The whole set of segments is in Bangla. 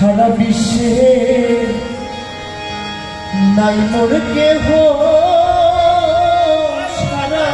সারা বিশ্বে নাই মোর কেহ, সারা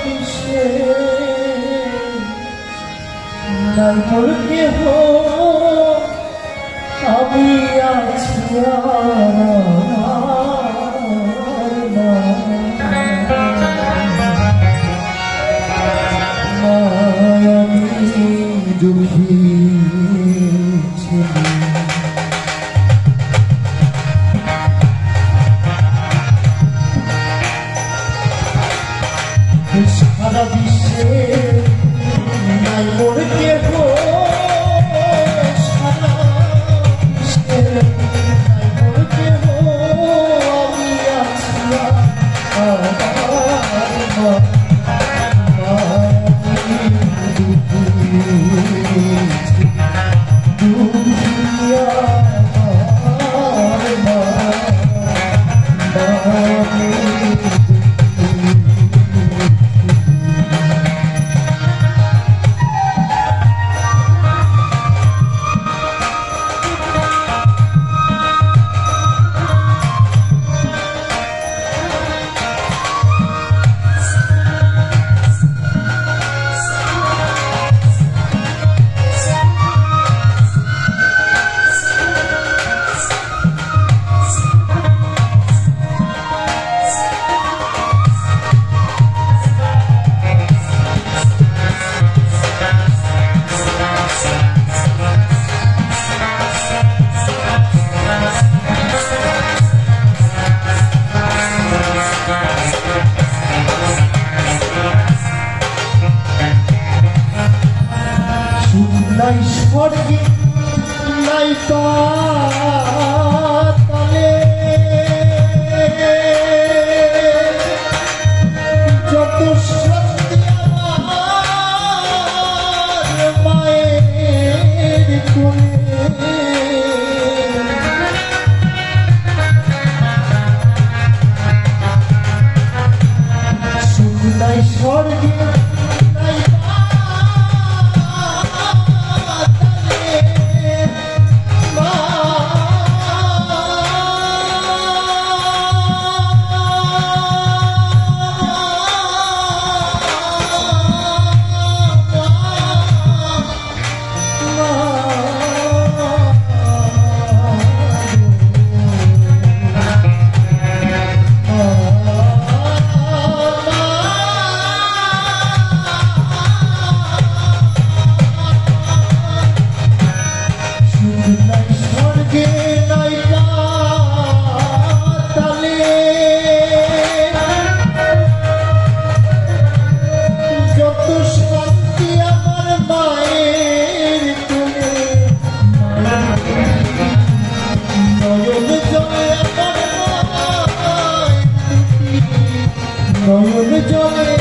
বিশ্বে নাই মোর কেহ, আমি আছি দুঃখী সারা বিশ্বে নাই মোর কেহ, সারা বিশ্বে নাই মোর কেহ, আমি আছি নাই স্বর্গে নাই পাতালে, যত শক্তি আমার মায়ের কোলে, সুখ নাই স্বর্গে নাই নয়ন জলে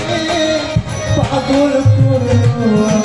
পাগল করলো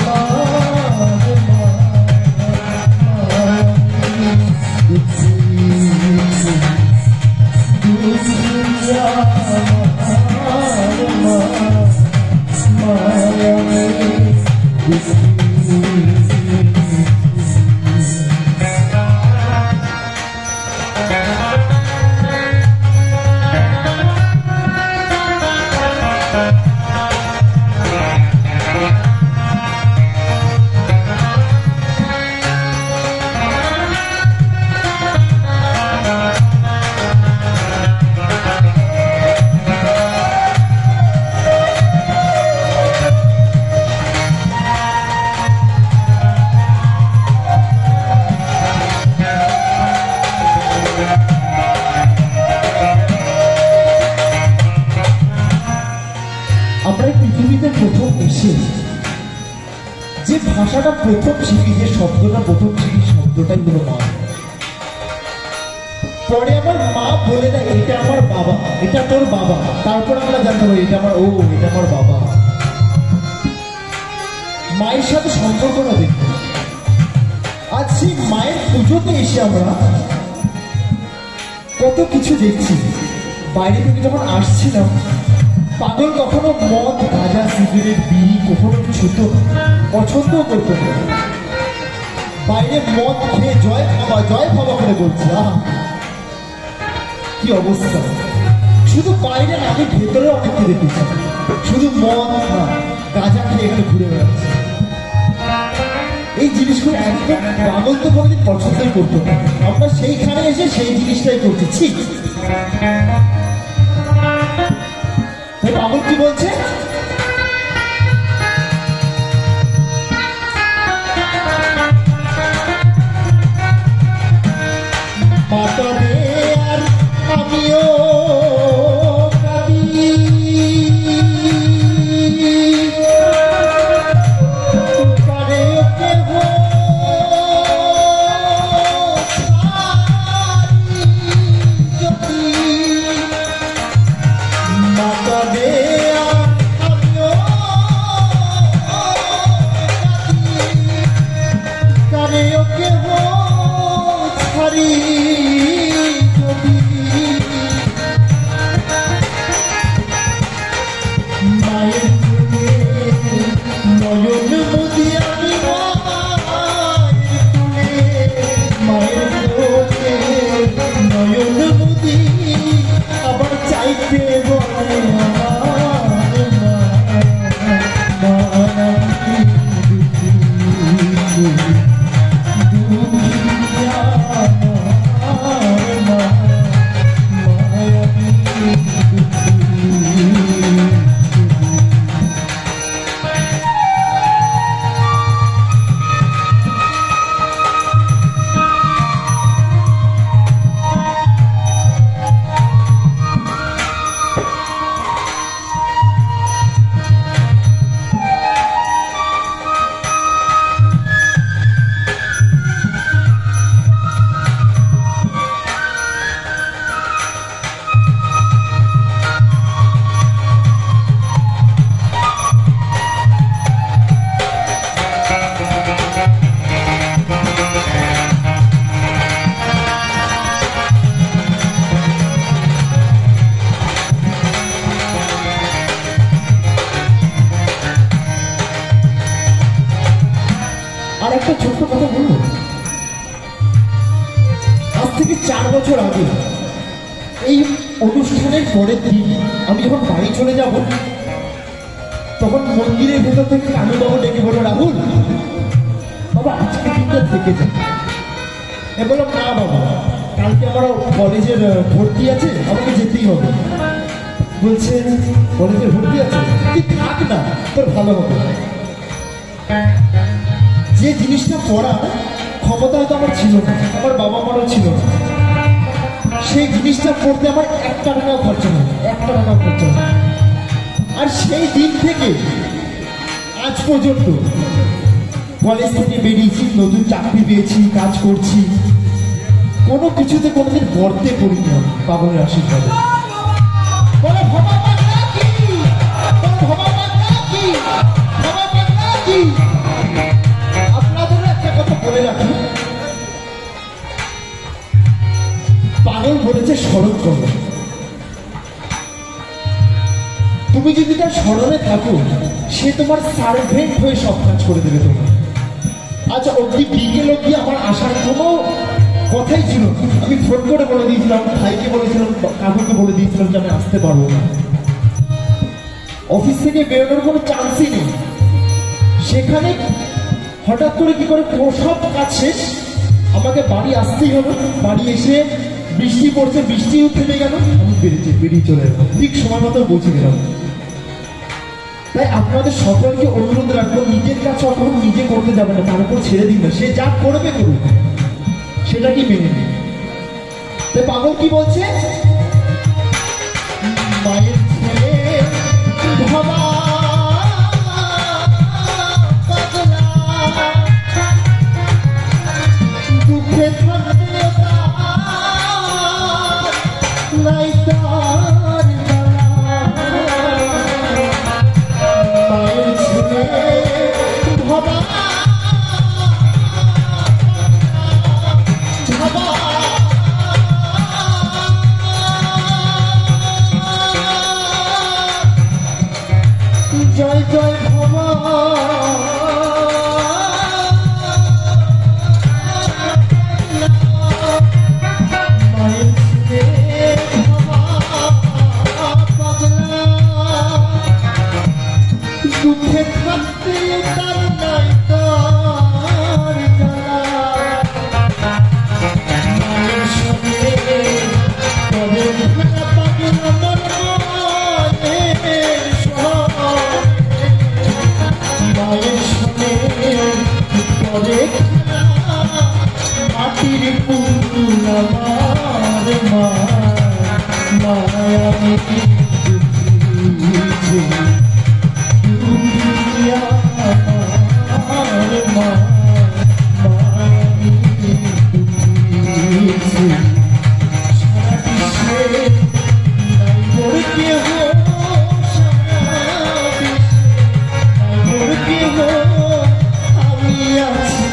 পৃথিবীতে প্রথম এসে যে ভাষাটা প্রথম শিখি, যে শব্দটা প্রথম শিখি, শব্দটাই হলো মা। পরে আমার মা বলে দেয় এটা আমার বাবা, এটা তোর বাবা, তারপর আমরা জানতে পারি এটা আমার এটা আমার বাবা। মায়ের সাথে সম্পর্কটা দেখব। আজ সেই মায়ের পুজোতে এসে আমরা কত কিছু দেখছি। বাইরে থেকে যখন আসছিলাম, পাগল কখনো মদ, গাঁজা, সিগারেট, বিড়ি কখনো ছুতো পছন্দও করতো না। বাইরে মদ খেয়ে জয় বাবা করে বলছে। কি অবস্থা! শুধু বাইরে না, আমি ভেতরে অনেককে দেখেছি শুধু মদ গাঁজা খেয়ে এখানে ঘুরে বেড়াচ্ছে। এই জিনিসগুলো একদম পাগল তো কোনোদিন পছন্দই করতো না। আমরা সেইখানে এসে সেই জিনিসটাই করতেছি। পাগল কি বলছে? মাতা দে আর আমিও আর একটা ছোট্ট কথা বলবো। আজ থেকে 4 বছর আগে এই অনুষ্ঠানের পরের দিন আমি যখন বাড়ি চলে যাব, তখন মন্দিরের ভেতর থেকে কানুবাবু ডেকে বলল, রাহুল বাবা আজকে দিনটা থেকে যায়। বললাম, না বাবা কালকে আমার কলেজের ভর্তি আছে, আমাকে যেতেই হবে। বলছে কলেজের ভর্তি আছে, তুই থাক না, তোর ভালো হবে। যে জিনিসটা পড়ার ক্ষমতা হয়তো আমার ছিল না, আমার বাবা মারও ছিল না, সেই জিনিসটা পড়তে আমার 1 টাকাও খরচা হয়, 1 টাকাও খরচা হয়। আর সেই দিন থেকে আজ পর্যন্ত কলেজ থেকে বেরিয়েছি, নতুন চাকরি পেয়েছি, কাজ করছি, কোনো কিছুতে কোনোদিন গর্তে পড়িনি আমি পাগলের আশীর্বাদে। বলে আপনাদের একটা কথা বলে রাখি, পাগল বলেছে স্মরণ করো। তুমি যদি তার স্মরণে থাকো, সে তোমার সার্ভেন্ট হয়ে সব কাজ করে দেবে তোমার। আচ্ছা অব্দি বিকেল অব্দি আমার আসার কোনো কথাই ছিল না। আমি ফোন করে বলে দিয়েছিলাম, ভাইকে বলেছিলাম, কাকুকে বলে দিয়েছিলাম যে আমি আসতে পারবো না। অফিস থেকে বেরোনোর কোনো চান্সই নেই। সেখানে হঠাৎ করে কি করে সব কাজ শেষ, আমাকে বাড়ি আসতেই হলো। বাড়ি এসে বৃষ্টি পড়ছে, বৃষ্টিও থেমে গেল, আমি বেরিয়ে চলে এলাম, ঠিক সময় মতো পৌঁছে গেলাম। তাই আপনাদের সকলকে অনুরোধ রাখবো, নিজের কাজ কখনো নিজে করতে যাবে না, তার উপর ছেড়ে দিন না। সে যা করবে করুক, সেটা কি মেনে নিন। তাই পাগল কি বলছে, মায়ের ছেলে ভাবা দুঃখে থাকতে নাই তার মায়ের ছেলে ভাবা আমার মা মায়াবী দুনিয়া আমার মা মায়াবী সারা বিশ্বে নাই মোর কেহ সারা বিশ্বে নাই মোর কেহ আমি আছি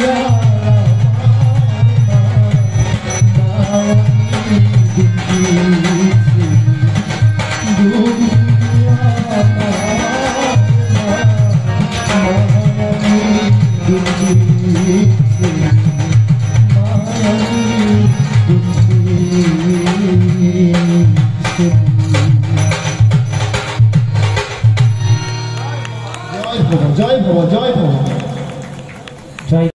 জয় ভব জয় ভব জয় ভব।